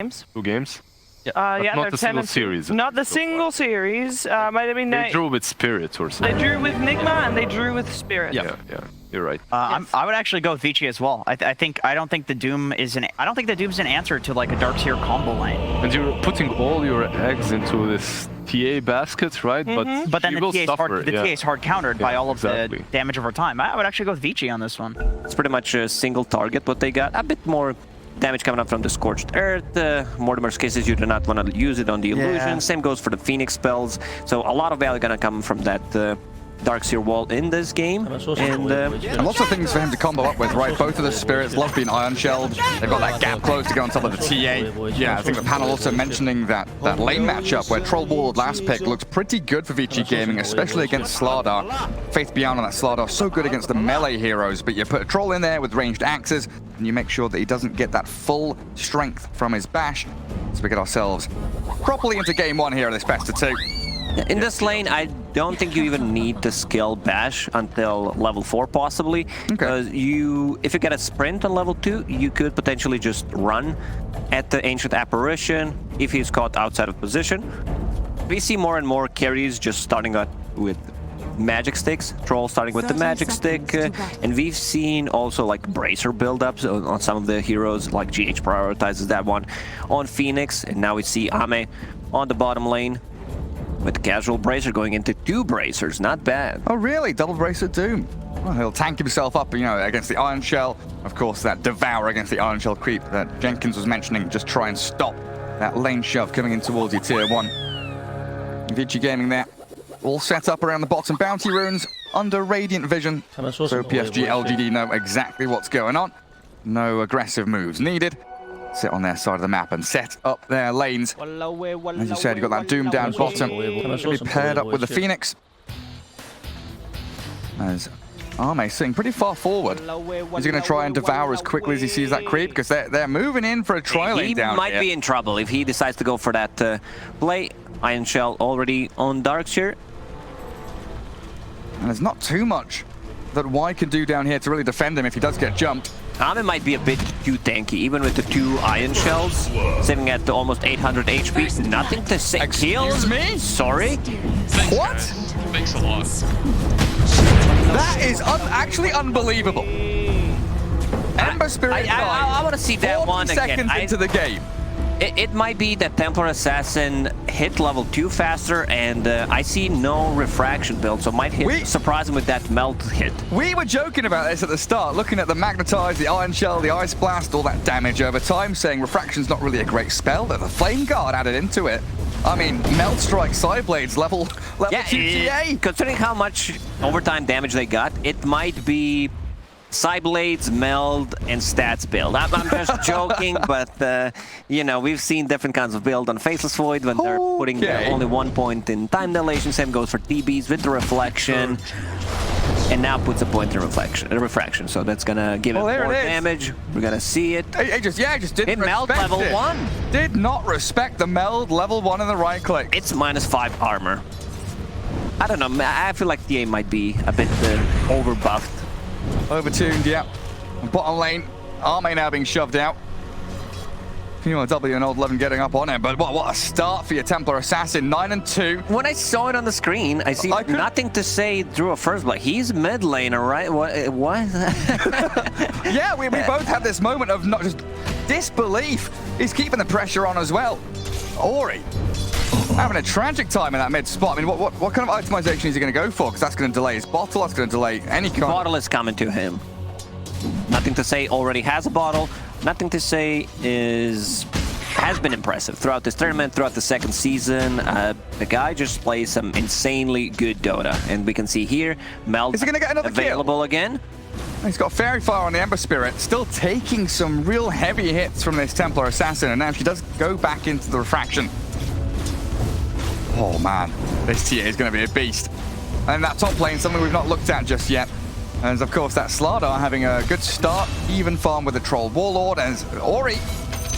games. 2 games? Yeah, not the single series. Not the single series. I mean, they drew with Spirit or something. They drew with Nigma and they drew with Spirit. Yeah, you're right. I would actually go with Vici as well. I don't think the Doom is an answer to like a Dark Seer combo lane. And you're putting all your eggs into this TA basket, right? But then the TA is hard countered by all of the damage over time. I would actually go with Vici on this one. It's pretty much a single target what they got. A bit more damage coming up from the Scorched Earth. Mortimer's cases, you do not want to use it on the illusion. Same goes for the Phoenix spells. So a lot of value gonna come from that Dark Seer wall in this game. And lots of things for him to combo up with, right? Both of the spirits love being iron shelled. They've got that gap close to go on top of the TA. Yeah, I think the panel also mentioning that lane matchup where Troll Warlord last pick looked pretty good for Vici Gaming, especially against Slardar. Faith Beyond on that Slardar, so good against the melee heroes, but you put a Troll in there with ranged axes, and you make sure that he doesn't get that full strength from his bash. So we get ourselves properly into game 1 here of this best of 2. In this lane, I don't think you even need to skill bash until level 4 possibly, because if you get a sprint on level 2, you could potentially just run at the Ancient Apparition if he's caught outside of position. We see more and more carries just starting out with magic sticks, Troll starting with the magic stick, and we've seen also like bracer buildups on some of the heroes, like GH prioritizes that one on Phoenix, and now we see Ame on the bottom lane with casual bracer going into 2 bracers. Not bad. Oh really? Double bracer Doom. Well, he'll tank himself up, you know, against the Iron Shell. Of course, that Devour against the Iron Shell creep that Jenkins was mentioning. Just try and stop that lane shove coming in towards your tier 1. Vici Gaming there. All set up around the bottom bounty runes under Radiant Vision. So PSG.LGD know exactly what's going on. No aggressive moves needed. Sit on their side of the map and set up their lanes. As you said, you've got that Doom down bottom. Going to be paired up with the Phoenix. As Ame sitting pretty far forward. Is he going to try and devour as quickly as he sees that creep? Because they're moving in for a tri-lane down here. He might be in trouble if he decides to go for that play. Iron Shell already on Darkseer. And there's not too much that Y can do down here to really defend him if he does get jumped. Ame might be a bit too tanky, even with the 2 Iron Shells, sitting at almost 800 HP. Nothing to say. Excuse me? Sorry? What? Thanks a lot. That is actually unbelievable. Ember Spirit I want to see that one again. 40 seconds into the game. It might be that Templar Assassin hit level 2 faster, and I see no refraction build, so might surprise him with that melt hit. We were joking about this at the start, looking at the Magnetize, the Iron Shell, the Ice Blast, all that damage over time, saying refraction's not really a great spell, but the Flame Guard added into it. I mean, Melt Strike, Psyblades, level 2 TA. Considering how much overtime damage they got, it might be Psyblades, Meld, and Stats build. I'm just joking, but you know, we've seen different kinds of build on Faceless Void when they're putting only 1 point in time dilation. Same goes for TBs with the Reflection, and now puts a point in refraction. So that's gonna give it more damage. We're gonna see it. It just didn't Meld level 1. Did not respect the Meld level 1 in the right click. It's -5 armor. I don't know. I feel like TA might be a bit overbuffed. Overtuned, yeah. Bottom lane, Ame now being shoved out. You know, W and Old 11 getting up on him, but what a start for your Templar Assassin, 9 and 2. When I saw it on the screen, I see nothing to say drew a first blood. He's mid laner, right? What? Yeah, we both had this moment of not just disbelief. He's keeping the pressure on as well. Ori having a tragic time in that mid spot. I mean, what kind of itemization is he going to go for? Because that's going to delay his bottle, that's going to delay any kind. Bottle is coming to him. Nothing to say already has a bottle. Nothing to say has been impressive throughout this tournament, throughout the second season. The guy just plays some insanely good Dota. And we can see here, Meld is he gonna get another available kill? Again. He's got Fairy Fire on the Ember Spirit, still taking some real heavy hits from this Templar Assassin, and now she does go back into the refraction. Oh man, this TA is going to be a beast. And that top lane, something we've not looked at just yet. And of course, that Slardar having a good start, even farm with the Troll Warlord, and Ori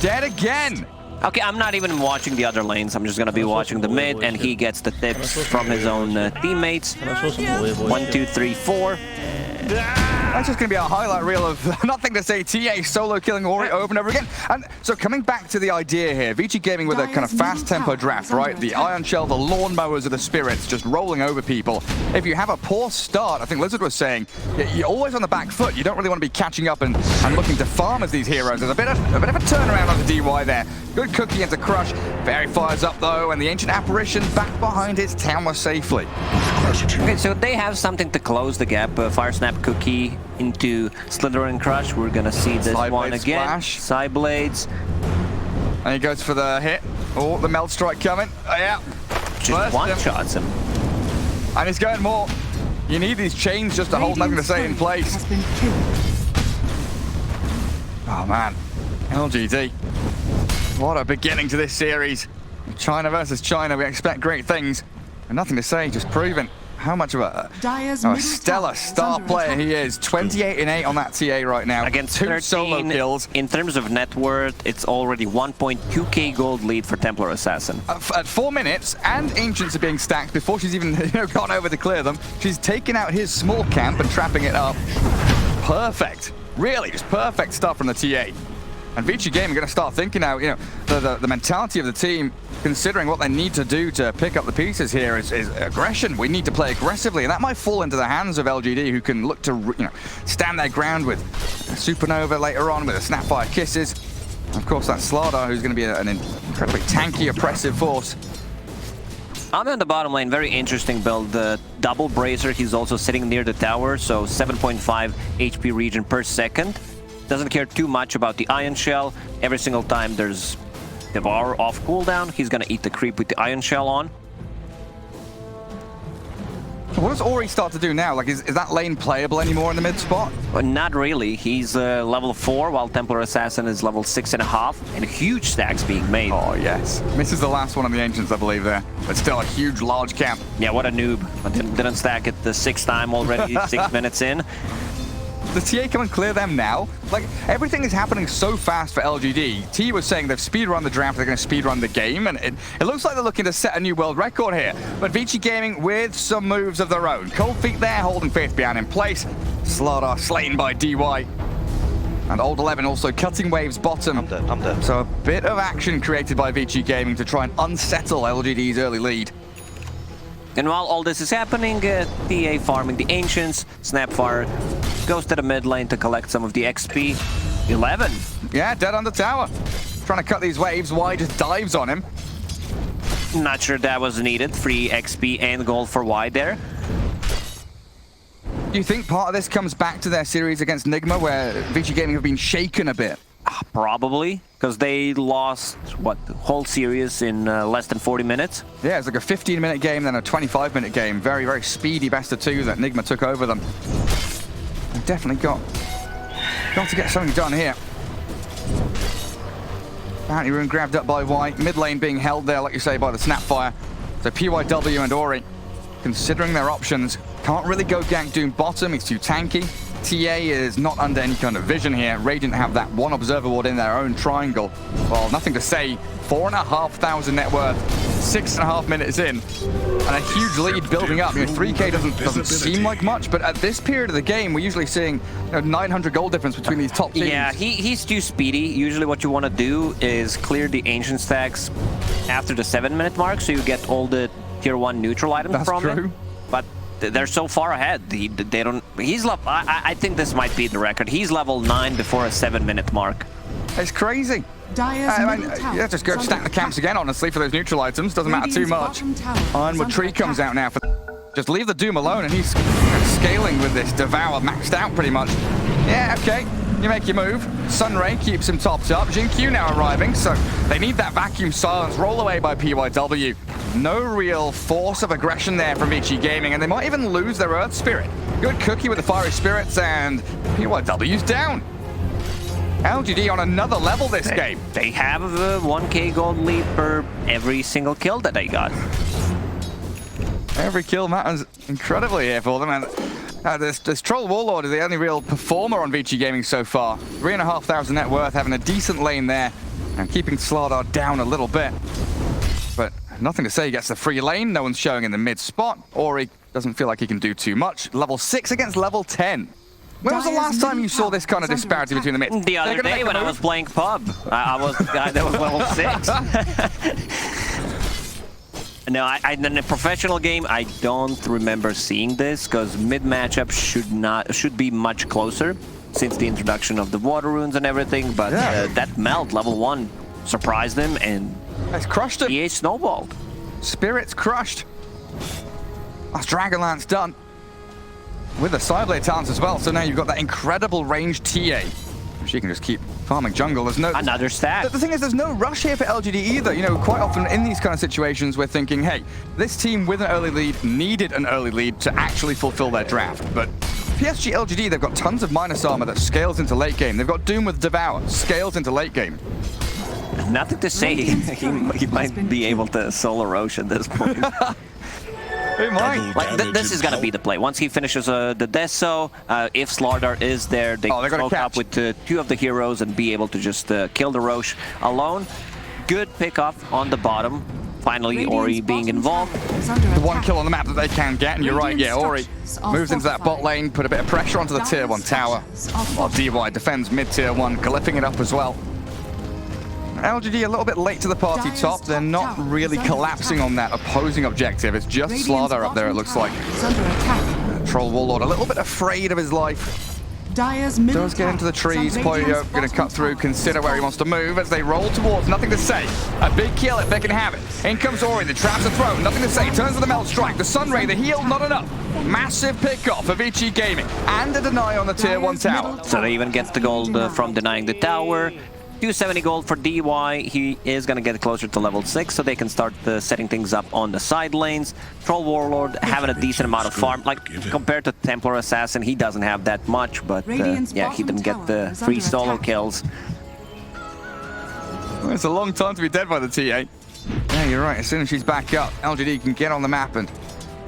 dead again. Okay, I'm not even watching the other lanes. I'm just going to be watching the mid, and he gets the tips from his own teammates. 1, 2, 3, 4. That's just going to be a highlight reel of nothing to say. TA solo killing Ori over and over again. And so coming back to the idea here, VG Gaming with a kind of fast tempo draft, right? The Iron Shell, the lawnmowers of the spirits, just rolling over people. If you have a poor start, I think Lizard was saying, you're always on the back foot. You don't really want to be catching up and looking to farm as these heroes. There's a bit of a turnaround on the DY there. Good cookie into Crush. Very fires up though, and the Ancient Apparition back behind his tower safely. Okay, so they have something to close the gap. Fire Snap Cookie into Slither and Crush. We're gonna see this one again. Splash. Side Blades. And he goes for the hit. Oh, the Melt Strike coming. Oh, yeah. Just one-shots him. And he's going more. You need these chains just to hold nothing to say in place. Oh man, LGD. What a beginning to this series. China versus China, we expect great things. And nothing to say, just proving how much of a stellar star player he is. 28-8 on that TA right now. Against 2 solo kills. In terms of net worth, it's already 1.2k gold lead for Templar Assassin. At 4 minutes, and Ancients are being stacked before she's even gone over to clear them. She's taken out his small camp and trapping it up. Perfect. Really, just perfect stuff from the TA. And VG Gaming are going to start thinking now, the mentality of the team, considering what they need to do to pick up the pieces here is aggression. We need to play aggressively, and that might fall into the hands of LGD, who can look to stand their ground with a Supernova later on, with a Snapfire Kisses. Of course, that's Slardar, who's going to be an incredibly tanky, oppressive force. I'm in the bottom lane, very interesting build. The double bracer, he's also sitting near the tower, so 7.5 HP regen per second. Doesn't care too much about the Iron Shell. Every single time there's Devour off cooldown, he's gonna eat the creep with the Iron Shell on. So what does Ori start to do now? Like, is that lane playable anymore in the mid spot? Well, not really. He's level 4, while Templar Assassin is level 6.5, and huge stacks being made. Oh, yes. Misses the last one of the Ancients, I believe, there. But still a huge, large camp. Yeah, what a noob. But didn't stack it the 6th time already, 6 minutes in. The TA come and clear them now? Like, everything is happening so fast for LGD. T was saying they've speedrun the draft, they're going to speedrun the game, and it looks like they're looking to set a new world record here. But VG Gaming with some moves of their own. Cold Feet there, holding Faith Beyond in place. Slardar slain by DY. And Old 11 also cutting waves bottom. I'm dead. So a bit of action created by VG Gaming to try and unsettle LGD's early lead. And while all this is happening, TA farming the Ancients, Snapfire goes to the mid lane to collect some of the XP. 11. Yeah, dead on the tower. Trying to cut these waves, Y just dives on him. Not sure that was needed. Free XP and gold for Y there. Do you think part of this comes back to their series against Nigma, where VG Gaming have been shaken a bit? Probably, because they lost, what, the whole series in less than 40 minutes? Yeah, it's like a 15-minute game, then a 25-minute game. Very, very speedy best of 2 that Nigma took over them. They've definitely got to get something done here. Bounty Rune grabbed up by Y. Mid lane being held there, like you say, by the Snapfire. So PYW and Ori, considering their options, can't really go gank Doom bottom. He's too tanky. TA is not under any kind of vision here. Radiant have that one observer ward in their own triangle. Well, nothing to say. 4,500 net worth, 6.5 minutes in, and a huge lead building up. 3k doesn't seem like much, but at this period of the game, we're usually seeing 900 gold difference between these top teams. Yeah, he's too speedy. Usually what you want to do is clear the Ancient stacks after the 7-minute mark, so you get all the tier 1 neutral items from him. But they're so far ahead. They don't. He's level. I think this might be the record. He's level 9 before a 7-minute mark. It's crazy. Yeah, just go stack the camps again, honestly, for those neutral items. Doesn't matter too much. Ironwood Tree comes out now. Just leave the Doom alone, and he's scaling with this Devour maxed out pretty much. Yeah, okay. You make your move. Sunray keeps him topped up. Jin Q now arriving, so they need that vacuum silence. Roll away by PYW. No real force of aggression there from VG Gaming, and they might even lose their Earth Spirit. Good cookie with the Fiery Spirits, and PYW's down. LGD on another level this game. They have a 1k gold lead per every single kill that they got. Every kill matters incredibly here for them, and this Troll Warlord is the only real performer on VG Gaming so far. 3,500 net worth, having a decent lane there, and keeping Slardar down a little bit. But nothing to say, he gets the free lane, no one's showing in the mid spot. Ori doesn't feel like he can do too much. Level 6 against level 10. When was the last time you saw this kind of disparity between the mids? The other day when I was playing pub, I was the guy that was level 6. No, in a professional game, I don't remember seeing this because mid matchup should be much closer since the introduction of the water runes and everything. But that melt level 1 surprised him and it's crushed him. EA snowballed. Spirit's crushed. That's Dragonlance done. With the Sideblade talents as well, so now you've got that incredible range TA. She can just keep farming jungle. There's no another stack. The thing is, there's no rush here for LGD either. You know, quite often in these kind of situations, we're thinking, hey, this team with an early lead needed an early lead to actually fulfill their draft. But PSG.LGD, they've got tons of minus armor that scales into late game. They've got Doom with Devour, scales into late game. Nothing to say. he might be able to solo Roche at this point. He might. Like, this is going to be the play. Once he finishes the Deso, if Slardar is there, they can smoke up with 2 of the heroes and be able to just kill the Roche alone. Good pickup on the bottom. Finally, Ori being involved. The 1 kill on the map that they can get, and you're right, yeah, Ori moves into that bot lane, put a bit of pressure onto the tier 1 tower, while DY defends mid tier 1, glyphing it up as well. LGD a little bit late to the party top. They're not really collapsing on that opposing objective. It's just Slardar up there, it looks like. Troll Warlord a little bit afraid of his life. Does get into the trees. Poyo going to cut through, consider where he wants to move as they roll towards. Nothing to say. A big kill if they can have it. In comes Ori, the traps are thrown. Nothing to say. Turns to the Melt Strike. The Sunray, the heal, not enough. Massive pick-off for VG Gaming. And a deny on the tier 1 tower. So they even get the gold from denying the tower. 270 gold for DY. He is going to get closer to level 6 so they can start setting things up on the side lanes. Troll Warlord having a decent amount of farm. Like, compared to Templar Assassin, he doesn't have that much, but yeah, he didn't get the 3 solo kills. Well, it's a long time to be dead by the TA. Yeah, you're right. As soon as she's back up, LGD can get on the map and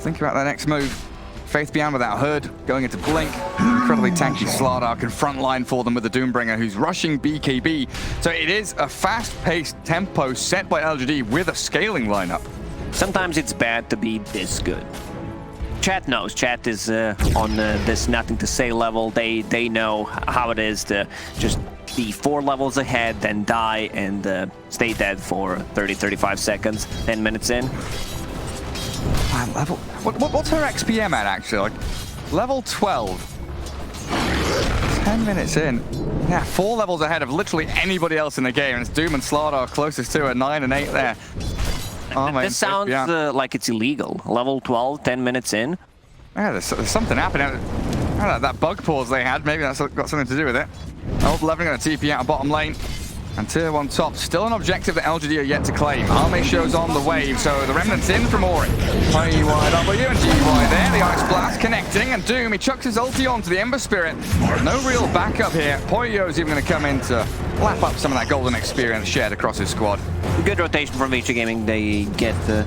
think about their next move. Faith Beyond without Herd, going into Blink. Incredibly tanky Slardar can frontline for them with the Doombringer, who's rushing BKB. So it is a fast-paced tempo set by LGD with a scaling lineup. Sometimes it's bad to be this good. Chat knows. Chat is on this nothing to say level. They know how it is to just be 4 levels ahead, then die and stay dead for 30-35 seconds, 10 minutes in. Level. What's her XPM at actually? Like level 12. 10 minutes in. Yeah, 4 levels ahead of literally anybody else in the game, and it's Doom and Slardar closest to her, 9 and 8 there. Oh, this sounds like it's illegal. Level 12, 10 minutes in. Yeah, there's something happening. That bug pause they had, maybe that's got something to do with it. Oh, Levin going to TP out of bottom lane. And tier 1 top, still an objective that LGD are yet to claim. AniMajor's on the wave, so the remnant's in from Ori. YW and GY there, the Ice Blast connecting, and Doom, he chucks his ulti onto the Ember Spirit. No real backup here. Poyo's even going to come in to lap up some of that golden experience shared across his squad. Good rotation from VG Gaming. They get the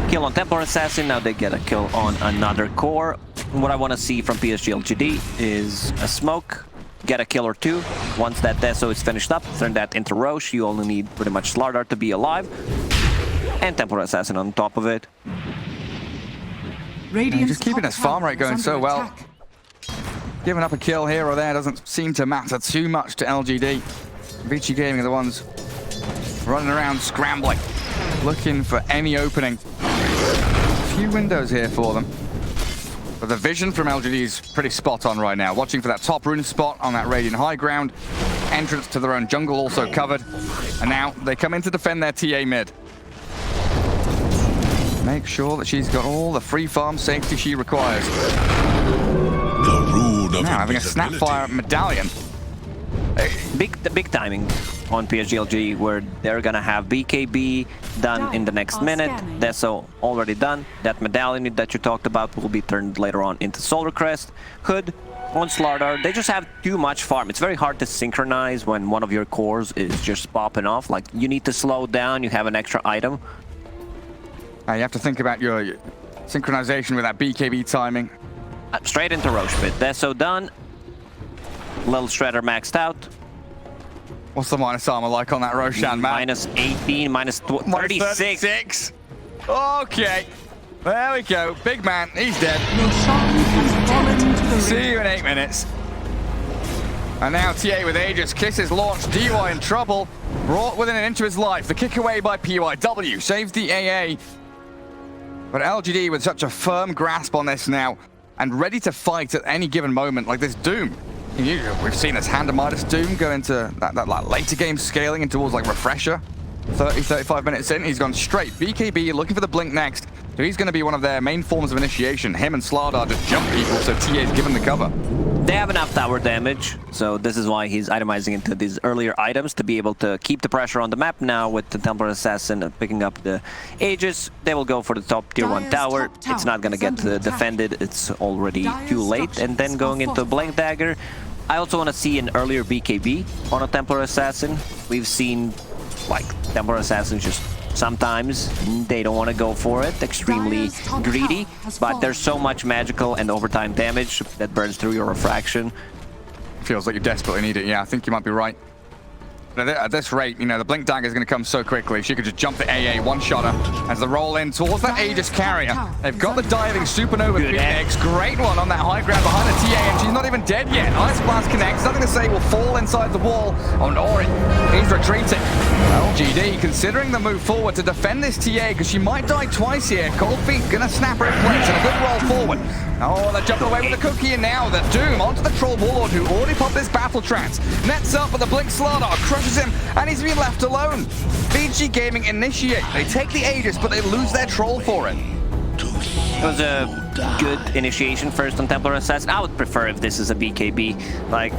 kill on Templar Assassin, now they get a kill on another core. What I want to see from PSG.LGD is a smoke. Get a kill or 2. Once that Deso is finished up, turn that into Roche. You only need pretty much Slardar to be alive. And Templar Assassin on top of it. Just keeping his farm rate going so well. Giving up a kill here or there doesn't seem to matter too much to LGD. VG Gaming are the ones running around scrambling, looking for any opening. A few windows here for them. But the vision from LGD is pretty spot on right now. Watching for that top rune spot on that Radiant high ground. Entrance to their own jungle also covered. And now they come in to defend their TA mid. Make sure that she's got all the free farm safety she requires. Now having a Snapfire medallion. Big timing on PSG.LGD, where they're gonna have BKB done in the next minute. Deso already done. That medallion that you talked about will be turned later on into Solar Crest. Hood on Slardar. They just have too much farm. It's very hard to synchronize when one of your cores is just popping off. Like, you need to slow down, you have an extra item. You have to think about your synchronization with that BKB timing. Straight into Roche pit. Deso done. Little Shredder maxed out. What's the minus armor like on that Roshan map? Minus 18, minus 36. Okay. There we go. Big man, he's dead. See you in 8 minutes. And now TA with Aegis. Kisses launched. DY in trouble. Brought within an inch of his life. The kick away by PYW saves the AA. But LGD with such a firm grasp on this now and ready to fight at any given moment, like this Doom. We've seen this AniMajor Doom go into that later game scaling in towards like Refresher. 35 minutes in, he's gone straight. BKB looking for the blink next. So he's going to be one of their main forms of initiation. Him and Slardar just jump people, so TA's given the cover. They have enough tower damage, so this is why he's itemizing into these earlier items to be able to keep the pressure on the map. Now with the Templar Assassin picking up the Aegis, they will go for the top tier 1 tower. It's not going to get defended, it's already too late. And then going into Blink Dagger, I also want to see an earlier BKB on a Templar Assassin. We've seen like Templar Assassins just sometimes they don't want to go for it, extremely greedy, but there's so much magical and overtime damage that burns through your refraction. Feels like you desperately need it. Yeah, I think you might be right. But at this rate, you know, the Blink Dagger is going to come so quickly. She could just jump the AA, one-shotter as the roll in towards that Aegis carrier. They've got the diving Supernova Phoenix. Great one on that high ground behind the TA, and she's not even dead yet. Ice Blast connects. Nothing to say, will fall inside the wall. Oh, Ori, he's retreating. LGD considering the move forward to defend this TA because she might die twice here. Cold Feet going to snap her in place and a good roll forward. Oh, they're jumping away with the cookie, and now the Doom onto the Troll Warlord who already popped this battle trance. Nets up with the Blink Slardar, crushes him, and he's been left alone. VG Gaming initiate. They take the Aegis, but they lose their Troll for it. It was a good initiation first on Templar Assassin. I would prefer if this is a BKB. Like,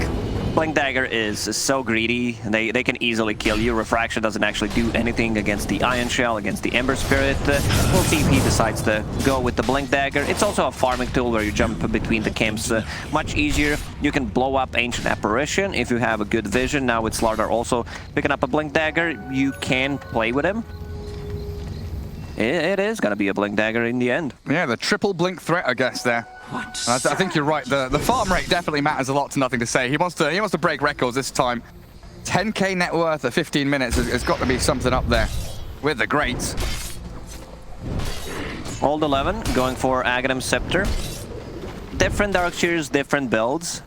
Blink Dagger is so greedy. They can easily kill you. Refraction doesn't actually do anything against the Ion Shell, against the Ember Spirit. We'll see if he decides to go with the Blink Dagger. It's also a farming tool where you jump between the camps much easier. You can blow up Ancient Apparition if you have a good vision. Now with Slardar also picking up a Blink Dagger, you can play with him. It is going to be a Blink Dagger in the end. Yeah, the triple Blink threat, I guess, there. I think you're right. The farm rate definitely matters a lot to Nothing to Say. He wants to break records this time. 10k net worth at 15 minutes has got to be something up there with the greats. Old 11 going for Aghanim Scepter. Different Darkseers, different builds.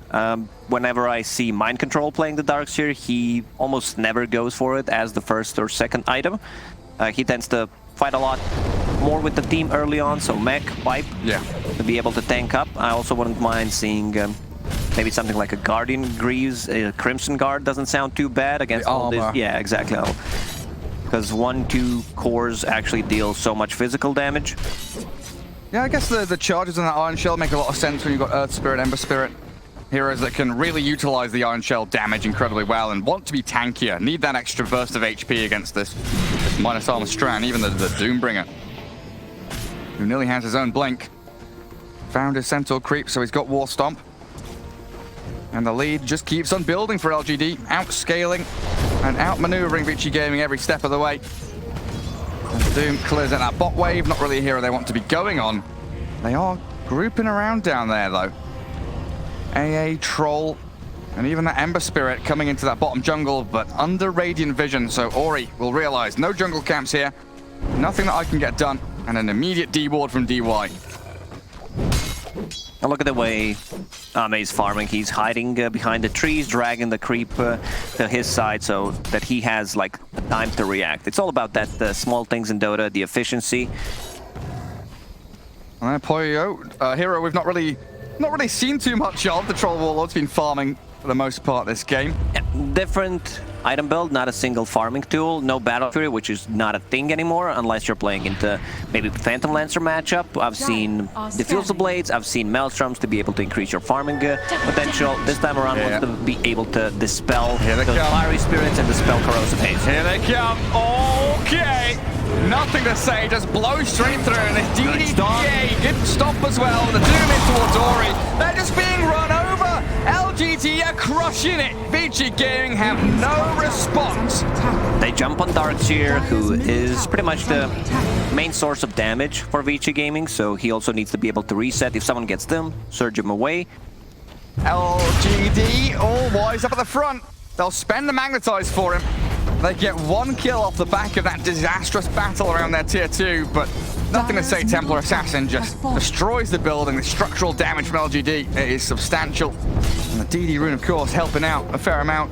Whenever I see Mind Control playing the Darkseer, he almost never goes for it as the first or second item. He tends to fight a lot more with the team early on, so mech, pipe, to be able to tank up. I also wouldn't mind seeing maybe something like a Guardian Greaves. Crimson Guard doesn't sound too bad against all this. Yeah, exactly. Because 1-2 cores actually deal so much physical damage. Yeah, I guess the charges on that Iron Shell make a lot of sense when you've got Earth Spirit, Ember Spirit. Heroes that can really utilize the Iron Shell damage incredibly well and want to be tankier. Need that extra burst of HP against this minus armor strand, even the Doombringer, who nearly has his own blink. Found his Centaur creep, so he's got War Stomp. And the lead just keeps on building for LGD, outscaling and outmaneuvering VG Gaming every step of the way. As Doom clears out that bot wave, not really a hero they want to be going on. They are grouping around down there, though. AA, Troll, and even that Ember Spirit coming into that bottom jungle, but under Radiant Vision, so Ori will realize no jungle camps here, nothing that I can get done, and an immediate D-ward from DY. And look at the way Ame's farming. He's hiding behind the trees, dragging the creep to his side so that he has like time to react. It's all about that small things in Dota, the efficiency. And then Poyo, hero we've not really seen too much of. The Troll Warlord's been farming for the most part this game. Yeah, different item build, not a single farming tool, no Battle Fury, which is not a thing anymore unless you're playing into maybe Phantom Lancer matchup. I've seen Diffusal Blades, I've seen Maelstroms to be able to increase your farming potential. This time around, wants to be able to dispel those fiery spirits and dispel corrosive haze. Here they come. Okay. Nothing to say, just blow straight through. And this DDTA, good stop as well. The Doom in towards Ori. They're just being run over. LGD are crushing it. VG Gaming have no response. They jump on Darkseer, who is pretty much the main source of damage for VG Gaming, so he also needs to be able to reset. If someone gets them, surge him away. LGD all wise up at the front. They'll spend the Magnetize for him. They get one kill off the back of that disastrous battle around their tier 2, but nothing to say. Templar Assassin just destroys the building. The structural damage from LGD is substantial. And the DD rune, of course, helping out a fair amount.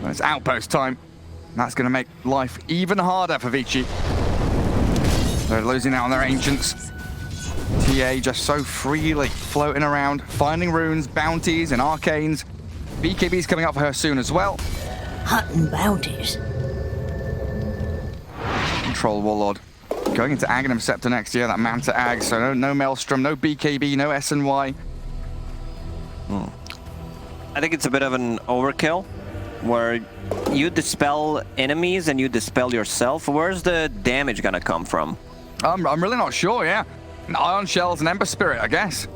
But it's outpost time. That's going to make life even harder for Vici. They're losing out on their ancients. TA just so freely floating around, finding runes, bounties, and arcanes. BKB's coming up for her soon as well. Hunting bounties. Control Warlord. Going into Aghanim Scepter next year, that Manta Ag, so no Maelstrom, no BKB, no SNY. I think it's a bit of an overkill, where you dispel enemies and you dispel yourself. Where's the damage gonna come from? I'm really not sure, yeah. Ion Shells and Ember Spirit, I guess.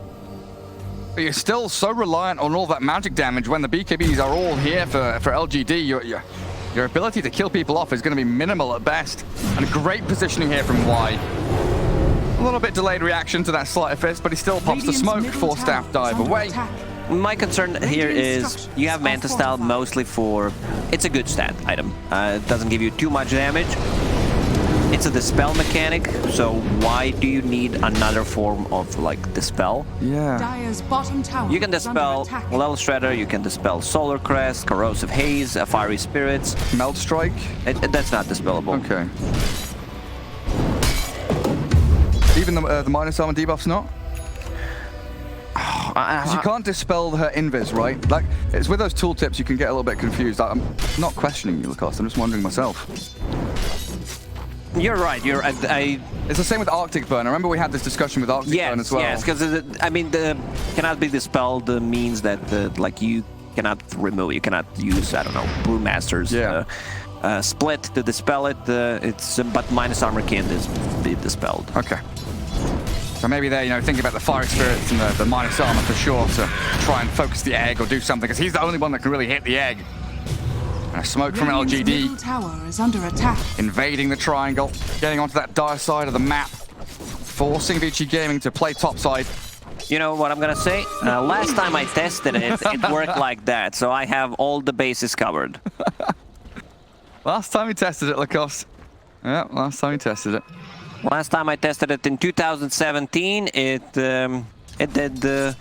But you're still so reliant on all that magic damage when the BKBs are all here for LGD. Your ability to kill people off is going to be minimal at best. And great positioning here from Y. A little bit delayed reaction to that Sleight of Fist, but he still pops the smoke, 4-staff dive away. My concern here is you have Manta Style mostly for... It's a good stat item. It doesn't give you too much damage. It's a dispel mechanic, so why do you need another form of, like, dispel? Yeah. Dire's bottom tower You can dispel Level Shredder, you can dispel Solar Crest, Corrosive Haze, Fiery Spirits. Melt Strike? That's not dispellable. Okay. Even the minus armor debuff's not? Because you can't dispel her invis, right? Like, it's with those tooltips you can get a little bit confused. I'm not questioning you, Lacoste, I'm just wondering myself. You're right. It's the same with Arctic Burn. I remember we had this discussion with Arctic Burn as well. Yes, because I mean, the cannot be dispelled means that like you cannot remove, you cannot use, I don't know, Brewmaster's split to dispel it. But minus armor can be dispelled. Okay. So maybe they're, thinking about the Fire Spirits and the minus armor for sure to try and focus the egg or do something, because he's the only one that can really hit the egg. And a smoke from LGD. Tower is under attack. Invading the triangle, getting onto that dire side of the map, forcing Vici Gaming to play topside. You know what I'm gonna say? Last time I tested it, it worked like that, so I have all the bases covered. Last time we tested it, Lacoste. Yeah, last time we tested it. Last time I tested it in 2017, it did the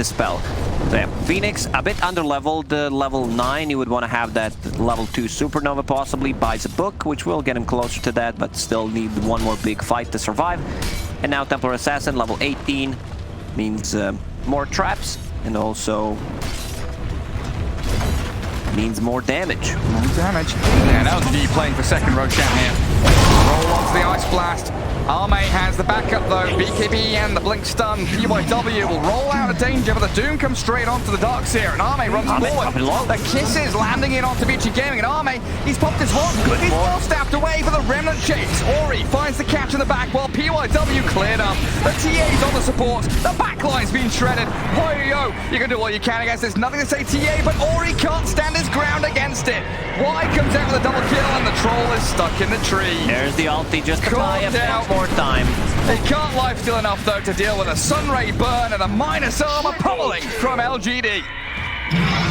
spell. So yeah, Phoenix, a bit under-leveled, level 9. You would want to have that level 2 Supernova, possibly buys a book, which will get him closer to that, but still need one more big fight to survive. And now Templar Assassin, level 18, means more traps, and also means more damage. More damage. And LGD playing for second Roshan here. Roll onto the Ice Blast. Arme has the backup though, BKB and the Blink Stun. PYW will roll out of danger, but the Doom comes straight onto the Dark Seer, and Arme runs forward. The Kisses landing in onto Vici Gaming, and Arme, he's popped his horn. He's well staffed away for the Remnant Chase. Ori finds the catch in the back while PYW cleared up. The TA's on the support. The backline's been shredded. Yo, you can do all you can against this. Nothing to say TA, but Ori can't stand his ground against it. Y comes out with a double kill, and the Troll is stuck in the tree. There's the ulti just to buy a more time. They can't lifesteal enough though to deal with a Sunray burn and a minus armor pummeling from LGD.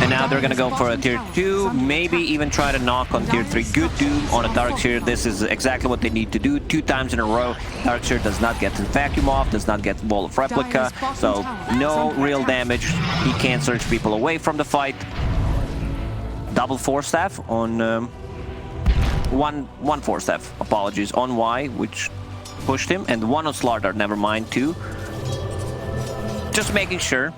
And now they're gonna go for a tier 2, maybe even try to knock on tier 3. Good Doom on a Dark Seer. This is exactly what they need to do 2 times in a row. Dark Seer does not get the vacuum off, does not get Wall of Replica, so no real damage. He can't search people away from the fight. Double 4-staff on one 4-staff, apologies, on Y, which pushed him, and one on Slardar, never mind, 2. Just making sure.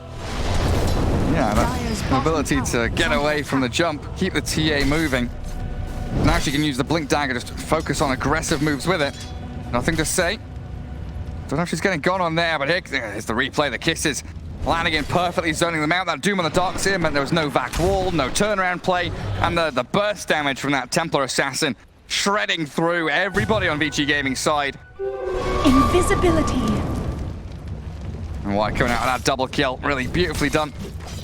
Yeah, that ability to get away from the jump, keep the TA moving. Now she can use the Blink Dagger just to focus on aggressive moves with it. Nothing to say. Don't know if she's getting gone on there, but here's the replay, the Kisses. Landing in perfectly, zoning them out. That Doom on the Dark Seer meant there was no vac wall, no turnaround play, and the burst damage from that Templar Assassin shredding through everybody on Vici Gaming's side. Invisibility. And Y coming out of that double kill, really beautifully done.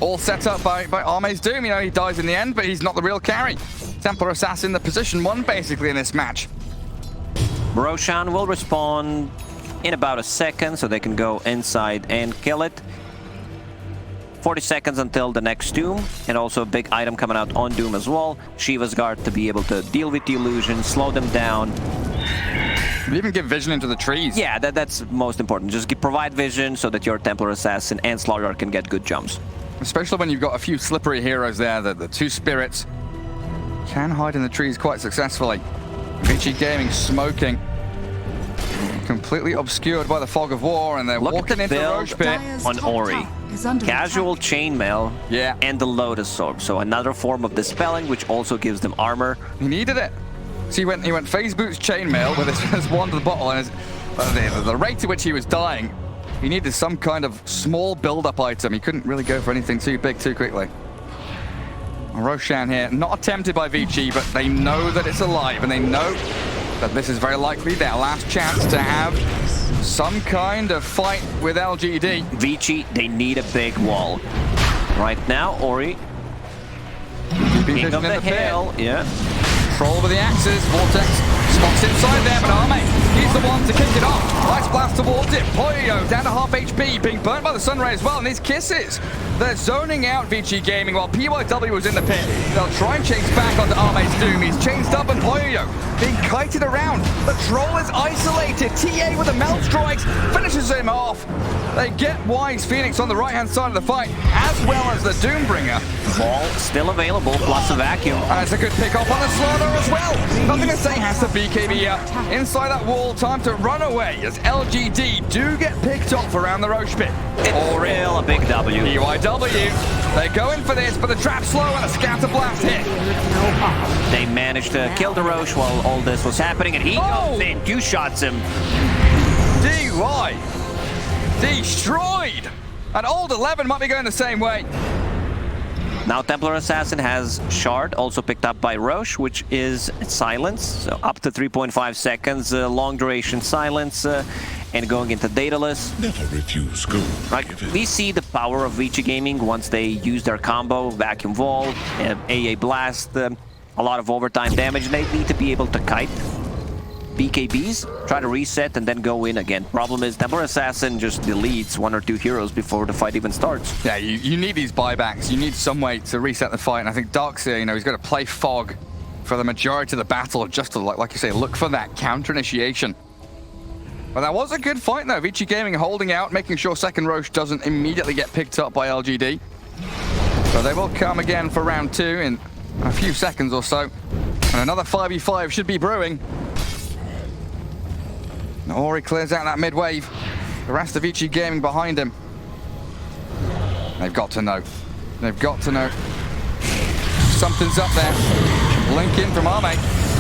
All set up by Arme's Doom. He dies in the end, but he's not the real carry. Templar Assassin, the position 1 basically in this match. Roshan will respawn in about a second, so they can go inside and kill it. 40 seconds until the next Doom, and also a big item coming out on Doom as well. Shiva's Guard to be able to deal with the illusion, slow them down. You even give vision into the trees. Yeah, that's most important. Just provide vision so that your Templar Assassin and Slardar can get good jumps. Especially when you've got a few slippery heroes there, the two spirits can hide in the trees quite successfully. VG Gaming smoking. Completely obscured by the fog of war, and they're Look walking at the into build Roche Pit. Dire's on top Ori. tower is under Casual attack. chainmail Yeah. and the Lotus Orb. So another form of dispelling, which also gives them armor. He needed it. So he went phase boots chainmail with his wand to the bottle, and the rate at which he was dying, he needed some kind of small build-up item. He couldn't really go for anything too big too quickly. Roshan here, not attempted by VG, but they know that it's alive, and they know that this is very likely their last chance to have some kind of fight with LGD. Vici, they need a big wall. Right now, Ori, king of the hill, yeah. Troll with the axes, Vortex spots inside there, but Arme, he's the one to kick it off. Ice blast towards it, Polio down to half HP, being burnt by the sunray as well, and these kisses. They're zoning out VG Gaming while PYW was in the pit. They'll try and chase back onto Arme's Doom. He's changed up, and Polio being kited around. The troll is isolated. TA with the melt strikes finishes him off. They get Wise Phoenix on the right-hand side of the fight, as well as the Doombringer. Ball still available, plus a vacuum. And it's a good pick off on the Slaughter as well. Nothing to say has to BKB up. Inside that wall, time to run away as LGD do get picked off around the Roche Pit. It's real a big W. PYW, they're going for this, but the trap's slow and a scatter blast hit. They managed to kill the Roche while all this was happening, and he goes in, two shots him. DY, destroyed. And old 11 might be going the same way. Now Templar Assassin has Shard, also picked up by Roche, which is silence, so up to 3.5 seconds, long duration silence, and going into Daedalus. Never refuse gold. Right, we see the power of VG Gaming once they use their combo, Vacuum Wall, AA Blast, a lot of overtime damage. They need to be able to kite BKBs, try to reset, and then go in again. Problem is, Templar Assassin just deletes one or two heroes before the fight even starts. Yeah, you need these buybacks. You need some way to reset the fight. And I think Darkseer, he's got to play Fog for the majority of the battle, just to, like you say, look for that counter initiation. But that was a good fight, though. VG Gaming holding out, making sure second Roche doesn't immediately get picked up by LGD. So they will come again for round 2 in a few seconds or so. And another 5v5 should be brewing. Ori clears out that mid-wave. The rest of VG Gaming behind him. They've got to know. They've got to know. Something's up there. Link in from Arme.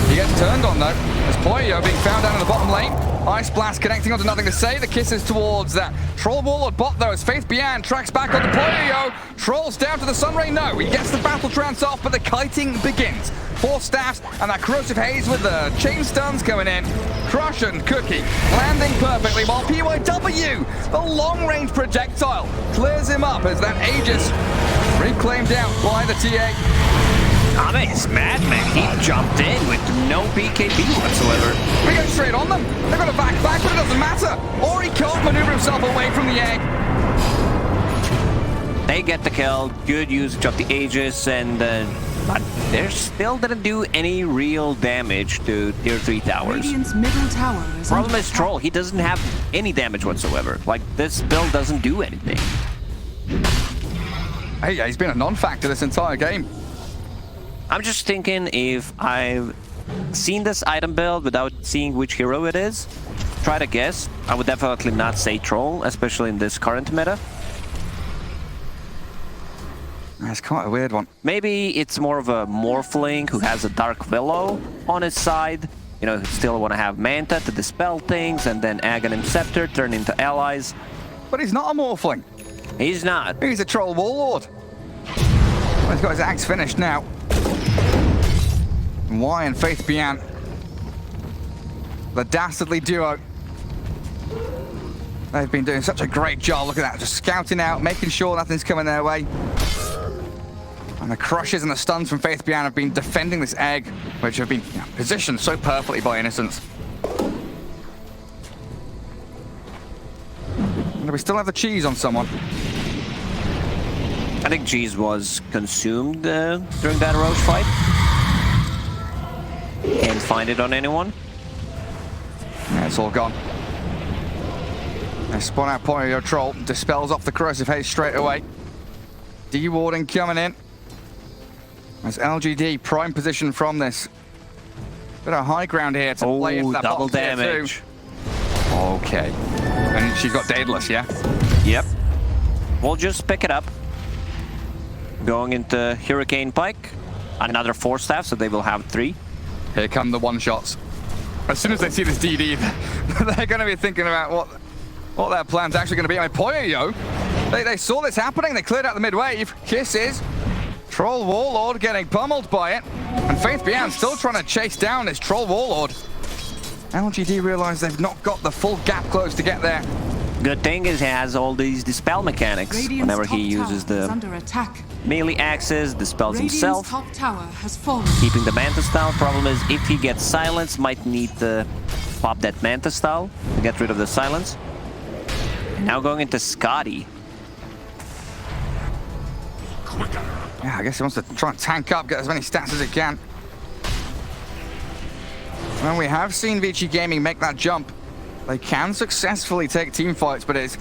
He gets turned on, though. As Polio being found down in the bottom lane. Ice Blast connecting onto Nothing to Say. The kisses towards that Troll Warlord bot, though, as Faith Bian tracks back onto Polio. Trolls down to the Sunray. No, he gets the battle trance off, but the kiting begins. 4 staffs and that corrosive haze with the chain stuns coming in. Crush and Cookie landing perfectly, while PYW, the long-range projectile, clears him up as that Aegis reclaimed out by the TA. Ame is madman. He jumped in with no BKB whatsoever. We go straight on them. They've got a back, but it doesn't matter. Or he can't maneuver himself away from the egg. They get the kill. Good usage of the Aegis, and but they still didn't do any real damage to tier 3 towers. Radiant's middle tower is Problem under is attack. Troll. He doesn't have any damage whatsoever. Like, this build doesn't do anything. Hey, he's been a non-factor this entire game. I'm just thinking, if I've seen this item build without seeing which hero it is, try to guess. I would definitely not say Troll, especially in this current meta. That's quite a weird one. Maybe it's more of a Morphling who has a Dark Willow on his side. Still want to have Manta to dispel things, and then Aghanim Scepter turn into allies. But he's not a Morphling. He's not. He's a Troll Warlord. Well, he's got his axe finished now. Y and Faith Bian. The dastardly duo. They've been doing such a great job. Look at that. Just scouting out, making sure nothing's coming their way. And the crushes and the stuns from Faith Bian have been defending this egg, which have been positioned so perfectly by Innocence. And we still have the cheese on someone. I think cheese was consumed during that Roche fight. Can't find it on anyone. Yeah, it's all gone. They spawn out Polio Troll, dispels off the corrosive haze straight away. D-warding coming in. As LGD prime position from this. Bit of high ground here to play into that double box here damage. too. Okay. And she's got Daedalus, yeah? Yep. We'll just pick it up. Going into Hurricane Pike. Another 4 staff, so they will have 3. Here come the one-shots. As soon as they see this DD, they're going to be thinking about what their plan's actually going to be. I mean, Poyo, they saw this happening. They cleared out the mid-wave. Kisses. Troll Warlord getting pummeled by it. And Faith Beyond still trying to chase down this Troll Warlord. LGD realize they've not got the full gap close to get there. Good thing is he has all these dispel mechanics. Radiant's Whenever top he uses tower is the under attack. melee axes, dispels Radiant's himself. top tower has fallen. Keeping the Manta Style. Problem is, if he gets silence, might need to pop that Manta Style to get rid of the silence. And now going into Scotty. Yeah, I guess he wants to try and tank up, get as many stats as he can. Well, we have seen Vici Gaming make that jump. They can successfully take team fights, but it's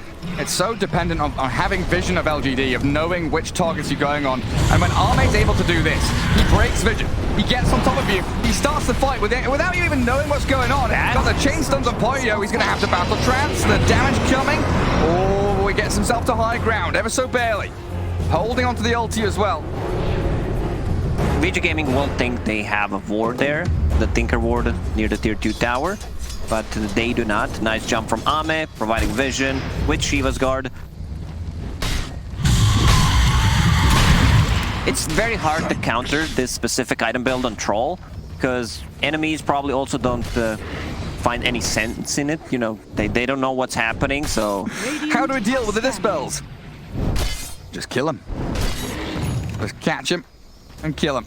so dependent on having vision of LGD, of knowing which targets you're going on. And when Arme's able to do this, he breaks vision, he gets on top of you, he starts the fight without you even knowing what's going on. He's got the chain stuns on Poyo, he's going to have to battle trance, the damage coming. Oh, he gets himself to high ground, ever so barely. Holding onto the ulti as well. Vici Gaming won't think they have a ward there, the Tinker ward near the tier 2 tower, but they do not. Nice jump from Ame, providing vision with Shiva's guard. It's very hard to counter this specific item build on Troll, because enemies probably also don't find any sense in it. You know, they don't know what's happening, so... How do we deal with the dispels? Just kill him. Just catch him and kill him.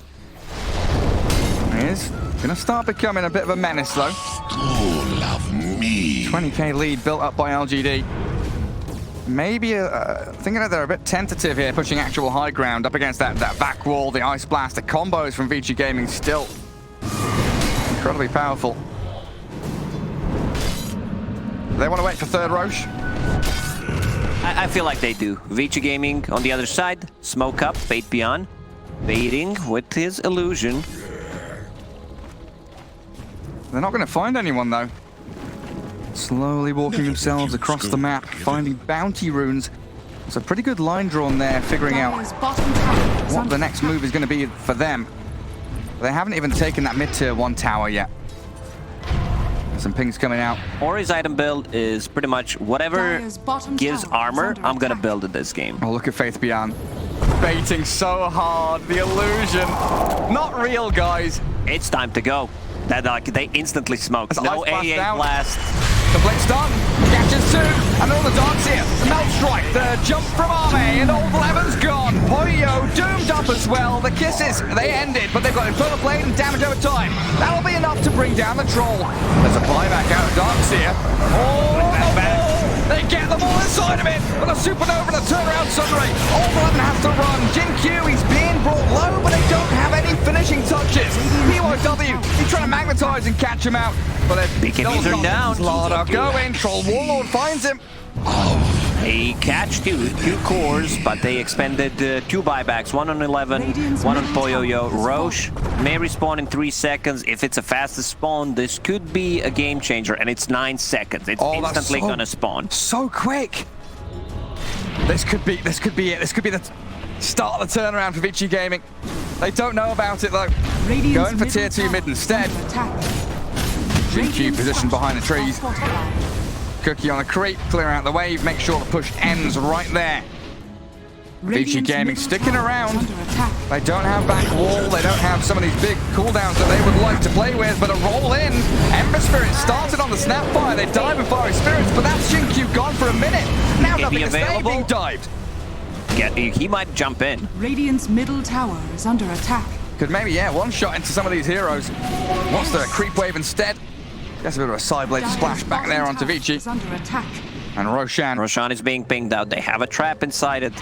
He is gonna start becoming a bit of a menace though. 20k lead built up by LGD. Maybe thinking that they're a bit tentative here, pushing actual high ground up against that back wall, the Ice Blast, the combos from Vici Gaming still incredibly powerful. They want to wait for third Roche. I feel like they do. Vici Gaming on the other side, smoke up, Fate Beyond, baiting with his illusion. They're not going to find anyone though. Slowly walking themselves across the map, finding bounty runes. It's a pretty good line drawn there, figuring out Dire's bottom tower is what under the next attack. move is going to be for them. They haven't even taken that mid-tier 1 tower yet. Some pings coming out. Ori's item build is pretty much whatever Dire's bottom gives tower is armor, under I'm gonna attack. build in this game. Oh, look at Faith Beyond. Baiting so hard. The illusion. Not real, guys. It's time to go. That like they instantly smoke. That's No Ice Blast AA down. blast. The Blitz done. Catches 2. And all the darts here. The Melt Strike. The jump from Arme. And Old Lemon's gone. Poyo doomed up as well. The kisses, they ended. But they've got Infernal Blade and damage over time. That'll be enough to bring down the Troll. There's a buyback out of Darks here. Oh, the wall. They get them all inside of it. But the Supernova and the turnaround Sunray. Old Lemon has to run. Jin Q, he's being brought low, but they don't have any finishing touches. PYW, he's trying to magnetize and catch him out. But they're BKBs are down. Slaughter going. Troll Warlord finds him. They catch two cores, but they expended 2 buybacks, one on 11, one on Poyo-Yo. Roche may respawn in 3 seconds. If it's a fastest spawn, this could be a game changer, and it's 9 seconds. It's Oh, that's instantly so- gonna spawn. So quick. This could be it. This could be the start of the turnaround for Vici Gaming. They don't know about it though. Radiant's Going for middle tier 2 tower mid is instead. under attack. Jin Q Radiant's positioned behind the trees. fortified. Cookie on a creep, clear out the wave, make sure the push ends right there. Vici Radiant's Gaming middle sticking tower is around. under attack. They don't have back wall, they don't have some of these big cooldowns that they would like to play with, but a roll in. Ember Spirit started on the Snapfire, they dive with Fiery Spirits, but that's Jin Q gone for a minute. Now Is he nothing to say, available? being dived. He might jump in. Radiant's middle tower is under attack. Could maybe, yeah, one shot into some of these heroes. Wants the creep wave instead. Gets a bit of a side blade splash Dire's back there bottom onto tower Vici. is under attack. And Roshan. Roshan is being pinged out. They have a trap inside it.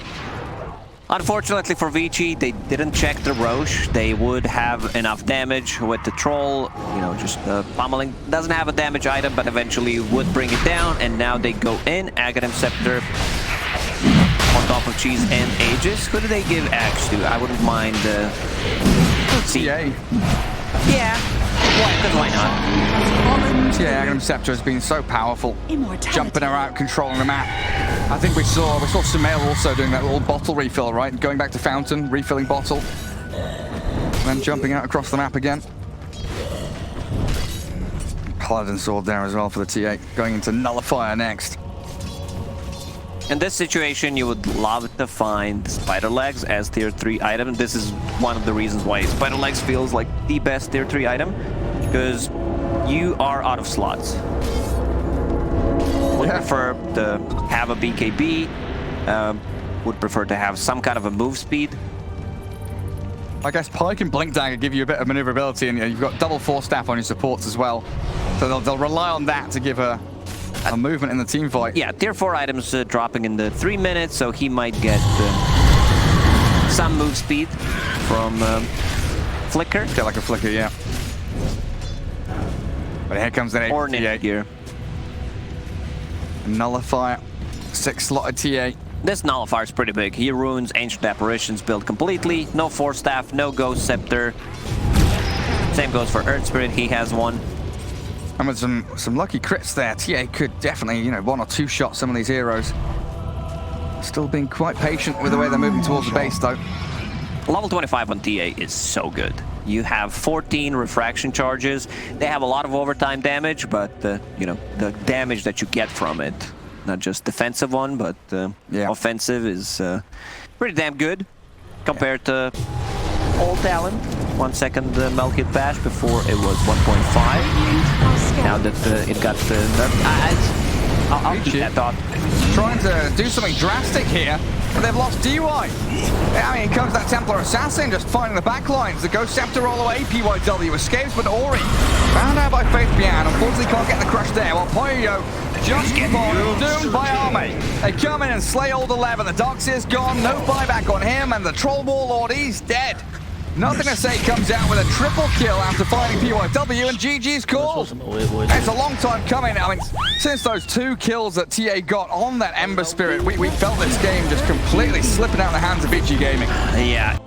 Unfortunately for Vici, they didn't check the Roche. They would have enough damage with the Troll. You know, just pummeling. Doesn't have a damage item, but eventually would bring it down. And now they go in. Aghanim Scepter on top of Cheese and Aegis. Who do they give Axe to? I wouldn't mind. See. TA. Yeah. Why not? TA Aghanim Scepter has been so powerful. Immortality. Jumping around, controlling the map. I think we saw Sumail also doing that little bottle refill, right? Going back to Fountain, refilling bottle. And then jumping out across the map again. Paladin Sword there as well for the TA. Going into Nullifier next. In this situation, you would love to find Spider Legs as tier 3 item. This is one of the reasons why Spider Legs feels like the best tier 3 item, because you are out of slots. Would prefer to have a BKB, would prefer to have some kind of a move speed. I guess Pike and Blink Dagger give you a bit of maneuverability, and you've got double Force Staff on your supports as well. So they'll rely on that to give a movement in the team fight. Yeah, tier 4 items dropping in the 3 minutes, so he might get some move speed from Flicker. Get like a Flicker, yeah. But here comes an Or 8 TA. Ninja Gear. Nullifier, 6-slotted TA. This Nullifier is pretty big. He ruins Ancient Apparitions build completely. No Force Staff, no Ghost Scepter. Same goes for Earth Spirit, he has one. And with some lucky crits there, TA could definitely, you know, 1 or 2 shot some of these heroes. Still being quite patient with the way they're moving towards the base, though. Level 25 on TA is so good. You have 14 refraction charges. They have a lot of overtime damage, but, you know, the damage that you get from it, not just defensive one, but offensive is pretty damn good compared to old Talon. 1 second melt hit bash, before it was 1.5. Now that it got nerfed, I'll keep that thought. Trying to do something drastic here, but they've lost DY. I mean, here comes that Templar Assassin just finding the backlines. The Ghost Scepter all the way, PYW escapes, but Ori found out by Faith Bian. Unfortunately, can't get the crush there. While Poyo just doomed by Arme. They come in and slay Old 11. The Darkseer's gone, no buyback on him, and the Troll Warlord, he's dead. Nothing to say comes out with a triple kill after finding PYW, and GG's called. It's a long time coming. I mean, since those 2 kills that TA got on that Ember Spirit, we felt this game just completely slipping out of the hands of BG Gaming. Yeah.